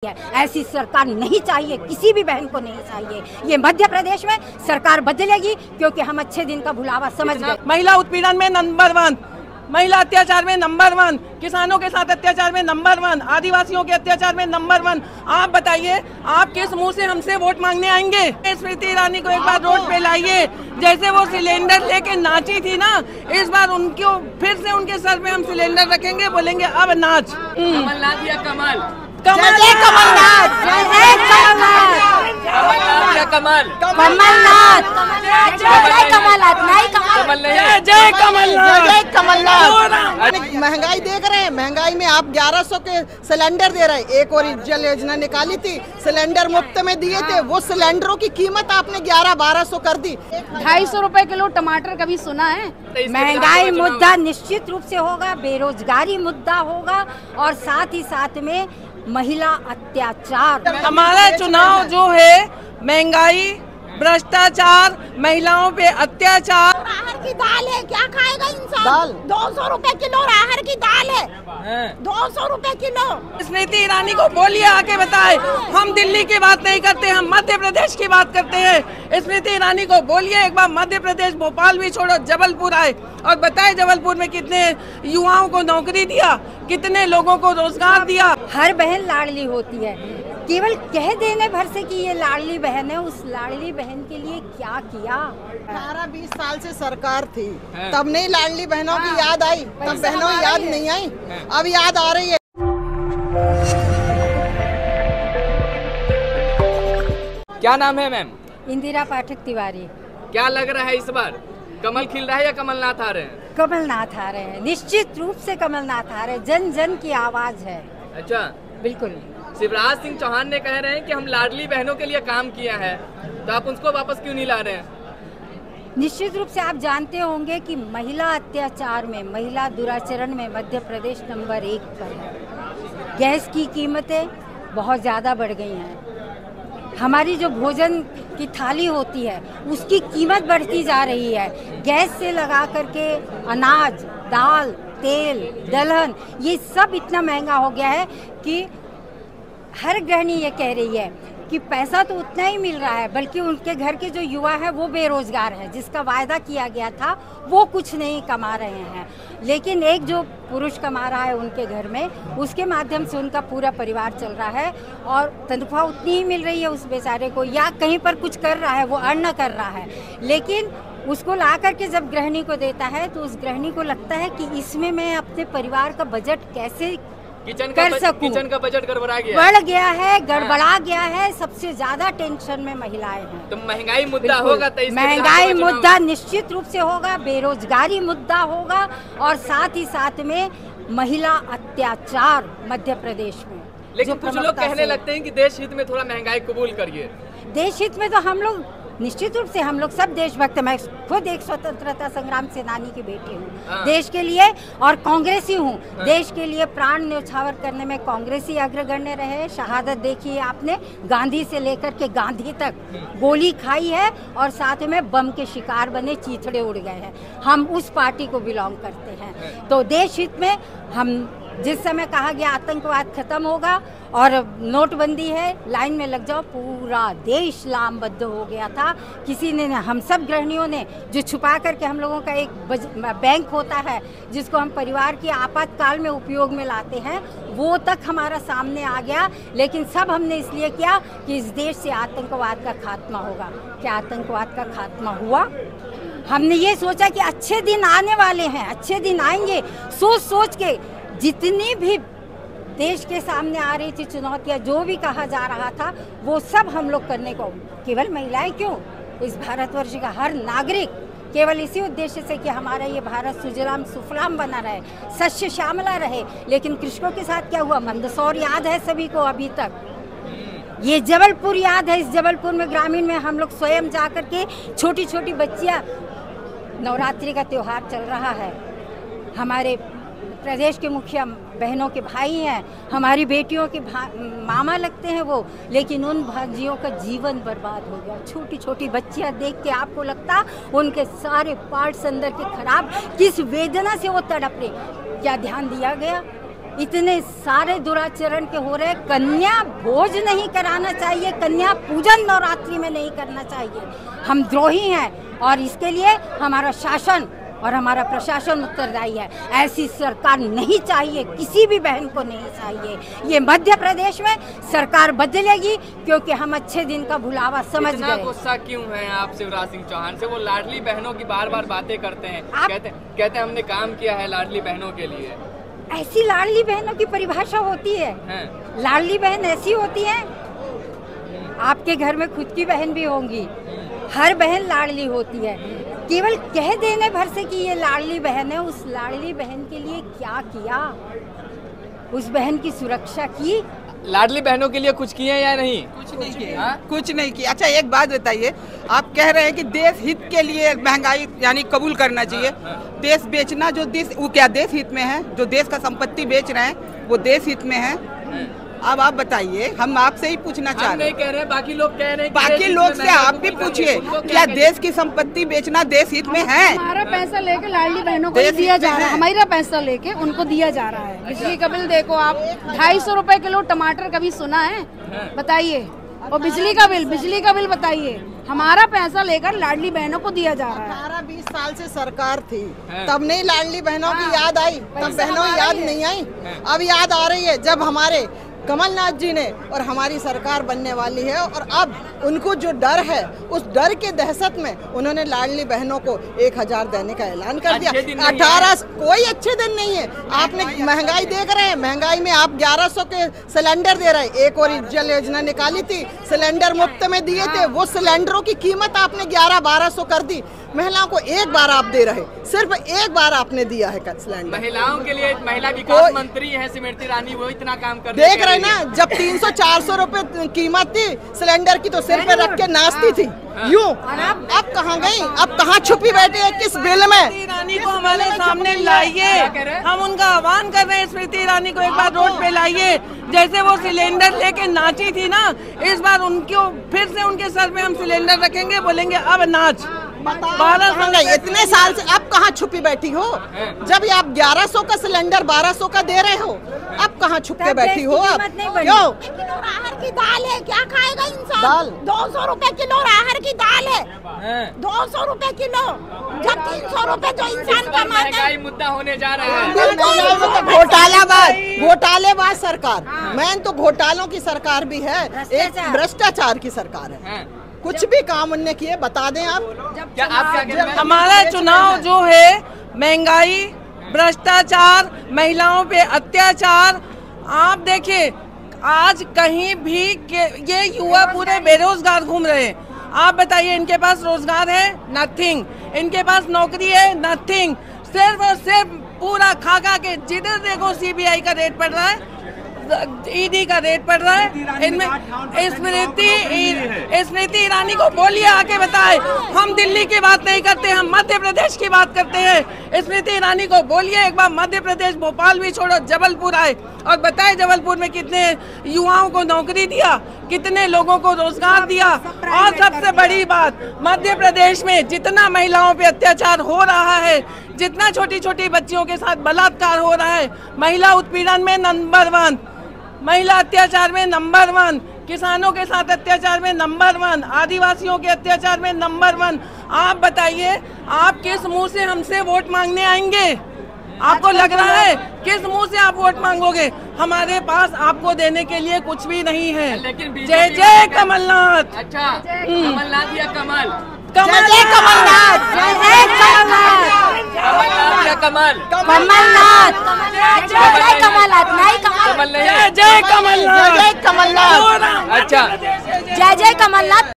ऐसी सरकार नहीं चाहिए, किसी भी बहन को नहीं चाहिए। ये मध्य प्रदेश में सरकार बदलेगी क्योंकि हम अच्छे दिन का भुलावा समझ गए। महिला उत्पीड़न में नंबर 1, महिला अत्याचार में नंबर 1, किसानों के साथ अत्याचार में नंबर 1, आदिवासियों के अत्याचार में नंबर 1। आप बताइए, आप किस मुंह से हमसे वोट मांगने आएंगे? स्मृति ईरानी को एक बार रोड पे लाइए, जैसे वो सिलेंडर लेके नाची थी ना, इस बार उनको फिर से उनके सर पे हम सिलेंडर रखेंगे, बोलेंगे अब नाच। कमलनाथ या कमल? कमलनाथ, जय कमलनाथ, जय कमल, कमलनाथ, जय कमलनाथ, नहीं कमल, जय कमलनाथ, जय कमलनाथ। महंगाई देख रहे हैं, महंगाई में आप 1100 के सिलेंडर दे रहे हैं। एक और जल योजना निकाली थी, सिलेंडर मुफ्त में दिए थे, वो सिलेंडरों की कीमत आपने 1100-1200 कर दी। 250 रुपए किलो टमाटर कभी सुना है? महंगाई मुद्दा निश्चित रूप से होगा, बेरोजगारी मुद्दा होगा और साथ ही साथ में महिला अत्याचार। हमारा चुनाव जो है महंगाई, भ्रष्टाचार, महिलाओं पे अत्याचार। राहर की दाल है, क्या खाएगा इंसान? दाल 200 रुपए किलो राहर की दाल है, 200 रुपए किलो। स्मृति ईरानी को बोलिए, आके बताए। हम दिल्ली की बात नहीं करते, हम मध्य प्रदेश की बात करते हैं। स्मृति ईरानी को बोलिए एक बार मध्य प्रदेश, भोपाल भी छोड़ो, जबलपुर आए और बताए जबलपुर में कितने युवाओं को नौकरी दिया, कितने लोगों को रोजगार दिया। हर बहन लाडली होती है, केवल कह देने भर से कि ये लाडली बहन है, उस लाडली बहन के लिए क्या किया? 18-20 साल से सरकार थी, तब नहीं लाडली बहनों की याद आई, तब बहनों की याद नहीं आई, अब याद आ रही है। क्या नाम है मैम? इंदिरा पाठक तिवारी। क्या लग रहा है इस बार, कमल खिल रहा है या कमलनाथ आ रहे हैं? कमलनाथ आ रहे हैं, निश्चित रूप से कमलनाथ आ रहे हैं। जन जन की आवाज है। अच्छा, बिल्कुल। शिवराज सिंह चौहान ने कह रहे हैं कि हम लाडली बहनों के लिए काम किया है, तो आप उसको वापस क्यों नहीं ला रहे हैं? निश्चित रूप से आप जानते होंगे कि महिला अत्याचार में, महिला दुराचरण में मध्य प्रदेश नंबर 1 पर है। गैस की कीमतें बहुत ज़्यादा बढ़ गई हैं। हमारी जो भोजन की थाली होती है उसकी कीमत बढ़ती जा रही है। गैस से लगा करके अनाज, दाल, तेल, दलहन, ये सब इतना महंगा हो गया है कि हर गृहिणी ये कह रही है कि पैसा तो उतना ही मिल रहा है, बल्कि उनके घर के जो युवा है वो बेरोजगार है, जिसका वायदा किया गया था वो कुछ नहीं कमा रहे हैं। लेकिन एक जो पुरुष कमा रहा है उनके घर में, उसके माध्यम से उनका पूरा परिवार चल रहा है और तनख्वाह उतनी ही मिल रही है उस बेचारे को, या कहीं पर कुछ कर रहा है, वो अर्न कर रहा है। लेकिन उसको ला करके जब गृहिणी को देता है तो उस गृहिणी को लगता है कि इसमें मैं अपने परिवार का बजट कैसे कर सकूं। किचन का बजट गड़बड़ा गया, बढ़ गया है, गड़बड़ा गया है। सबसे ज्यादा टेंशन में महिलाएं हैं। तो महंगाई मुद्दा होगा, तो महंगाई मुद्दा निश्चित रूप से होगा, बेरोजगारी मुद्दा होगा और साथ ही साथ में महिला अत्याचार मध्य प्रदेश में। लेकिन कुछ लोग कहने लगते हैं कि देश हित में थोड़ा महंगाई कबूल करिए। देश हित में तो हम लोग निश्चित रूप से, हम लोग सब देशभक्त। मैं खुद एक स्वतंत्रता संग्राम सेनानी की बेटी हूँ, देश के लिए, और कांग्रेसी हूँ। देश के लिए प्राण न्यौछावर करने में कांग्रेसी अग्रगण्य रहे। शहादत देखी है आपने, गांधी से लेकर के गांधी तक गोली खाई है और साथ में बम के शिकार बने, चीथड़े उड़ गए हैं। हम उस पार्टी को बिलोंग करते हैं। तो देश हित में हम, जिस समय कहा गया आतंकवाद खत्म होगा और नोटबंदी है, लाइन में लग जाओ, पूरा देश लामबद्ध हो गया था। किसी ने, हम सब गृहिणियों ने, जो छुपा करके हम लोगों का एक बैंक होता है जिसको हम परिवार की आपातकाल में उपयोग में लाते हैं, वो तक हमारा सामने आ गया। लेकिन सब हमने इसलिए किया कि इस देश से आतंकवाद का खात्मा होगा। क्या आतंकवाद का खात्मा हुआ? हमने ये सोचा कि अच्छे दिन आने वाले हैं, अच्छे दिन आएंगे। सोच सोच के जितनी भी देश के सामने आ रही थी चुनौतियाँ, जो भी कहा जा रहा था, वो सब हम लोग करने को, केवल महिलाएं क्यों, इस भारतवर्ष का हर नागरिक, केवल इसी उद्देश्य से कि हमारा ये भारत सुजलाम सुफलाम बना रहे, सस्य श्यामला रहे। लेकिन कृषकों के साथ क्या हुआ? मंदसौर याद है सभी को अभी तक। ये जबलपुर याद है, इस जबलपुर में ग्रामीण में हम लोग स्वयं जा कर के, छोटी छोटी बच्चियाँ, नवरात्रि का त्यौहार चल रहा है, हमारे प्रदेश के मुखिया बहनों के भाई हैं, हमारी बेटियों के मामा लगते हैं वो, लेकिन उन भांजियों का जीवन बर्बाद हो गया। छोटी छोटी बच्चियां देख के आपको लगता उनके सारे पार्ट्स अंदर के खराब, किस वेदना से वो तड़प रहे। क्या ध्यान दिया गया? इतने सारे दुराचरण के हो रहे, कन्या भोज नहीं कराना चाहिए, कन्या पूजन नवरात्रि में नहीं करना चाहिए। हम द्रोही हैं और इसके लिए हमारा शासन और हमारा प्रशासन उत्तरदायी है। ऐसी सरकार नहीं चाहिए, किसी भी बहन को नहीं चाहिए। ये मध्य प्रदेश में सरकार बदलेगी क्योंकि हम अच्छे दिन का भुलावा समझ इतना गए। गुस्सा क्यों है आप शिवराज सिंह चौहान से? वो लाडली बहनों की बार बार बातें करते हैं, कहते हैं हमने काम किया है लाडली बहनों के लिए। ऐसी लाडली बहनों की परिभाषा होती है? लाडली बहन ऐसी होती है? आपके घर में खुद की बहन भी होंगी, हर बहन लाडली होती है। केवल कह देने भर से कि ये लाडली बहन है, उस लाडली बहन के लिए क्या किया? उस बहन की सुरक्षा की? लाडली बहनों के लिए कुछ किए या नहीं? कुछ नहीं किया, कुछ नहीं किया। अच्छा एक बात बताइए, आप कह रहे हैं कि देश हित के लिए महंगाई यानी कबूल करना चाहिए। देश बेचना, जो देश वो क्या देश हित में है? जो देश का संपत्ति बेच रहे हैं वो देश हित में है? अब आप बताइए, हम आपसे ही पूछना चाह रहे हैं। कह रहे हैं, बाकी लोग कह रहे हैं, बाकी लोग से आप भी पूछिए, क्या देश की संपत्ति बेचना देश हित में है? हमारा पैसा लेके लाडली बहनों को दिया जा रहा है, हमारा पैसा लेके उनको दिया जा रहा है। बिजली का बिल देखो आप, 250 रुपए किलो टमाटर, कभी सुना है? बताइए। और बिजली का बिल बताइए, हमारा पैसा लेकर लाडली बहनों को दिया जा रहा है। 18-20 साल से सरकार थी, तब नहीं लाडली बहनों की याद आई, तब बहनों की याद नहीं आई। अब याद आ रही है जब हमारे कमलनाथ जी ने और हमारी सरकार बनने वाली है, और अब उनको जो डर है, उस डर के दहशत में उन्होंने लाडली बहनों को 1000 देने का ऐलान कर दिया। 18 कोई अच्छे दिन नहीं है। आपने महंगाई देख रहे हैं, महंगाई में आप 1100 के सिलेंडर दे रहे हैं। एक और उज्ज्वल योजना निकाली थी, सिलेंडर मुफ्त में दिए थे, वो सिलेंडरों की कीमत आपने 1100-1200 कर दी। महिलाओं को एक बार आप दे रहे, सिर्फ एक बार आपने दिया है सिलेंडर। महिलाओं के लिए महिला विकास मंत्री है स्मृति ईरानी, वो इतना काम कर देख रहे ना, जब 300-400 रुपए कीमत थी सिलेंडर की तो सिर पे रख के नाचती थी यूं। अब कहाँ गई? अब कहाँ छुपी बैठी है? किस बिल में? ईरानी को हमारे सामने लाइए, हम उनका आह्वान कर रहे हैं, स्मृति ईरानी को एक बार रोड पे लाइए। जैसे वो सिलेंडर लेके नाची थी ना, इस बार उनको फिर से उनके सर पे हम सिलेंडर रखेंगे, बोलेंगे अब नाच। 12 महंगाई इतने साल से अब कहाँ छुपी बैठी हो? जब आप 1100 का सिलेंडर 1200 का दे रहे हो, अब कहाँ छुप के बैठी हो? अब क्यों? राहर की दाल है, क्या खाएगा इंसान? दाल 200 रुपए किलो राहर की दाल है, 200 रुपए किलो। जब 300 रुपए जो इंसान कमाता है, मुद्दा होने जा रहा है। घोटालेबाज सरकार, मेन तो घोटालों की सरकार भी है, एक भ्रष्टाचार की सरकार है। कुछ भी काम उनने किए बता दें आप। क्या आप क्या कह रहे हैं? हमारा चुनाव जो है, महंगाई, भ्रष्टाचार, महिलाओं पे अत्याचार, आप देखिए आज कहीं भी ये युवा पूरे बेरोजगार घूम रहे हैं। आप बताइए, इनके पास रोजगार है? नथिंग। इनके पास नौकरी है? नथिंग। सिर्फ और सिर्फ पूरा खा के, जिधर देखो सीबीआई का रेट पड़ रहा है, ईडी का रेट पड़ रहा है। इनमें स्मृति ईरानी को बोलिए, आके बताए। हम दिल्ली की बात नहीं करते, हम मध्य प्रदेश की बात करते हैं। स्मृति ईरानी को बोलिए एक बार मध्य प्रदेश, भोपाल भी छोड़ो, जबलपुर आए और बताए जबलपुर में कितने युवाओं को नौकरी दिया, कितने लोगों को रोजगार दिया। और सबसे बड़ी बात, मध्य प्रदेश में जितना महिलाओं पे अत्याचार हो रहा है, जितना छोटी छोटी बच्चियों के साथ बलात्कार हो रहा है, महिला उत्पीड़न में नंबर 1, महिला अत्याचार में नंबर 1, किसानों के साथ अत्याचार में नंबर 1, आदिवासियों के अत्याचार में नंबर 1। आप बताइए, आप किस मुंह से हमसे वोट मांगने आएंगे? आपको लग रहा है किस मुंह से आप वोट मांगोगे? हमारे पास आपको देने के लिए कुछ भी नहीं है। लेकिन जय जय कमलनाथ। अच्छा, कमलनाथ या कमल? जय जय कमलनाथ, जय जय कमलनाथ, कमलनाथ या कमल? कमलनाथ, जय जय कमलनाथ, नहीं कमल नहीं, जय जय कमलनाथ, जय जय कमलनाथ। अच्छा, जय जय कमलनाथ।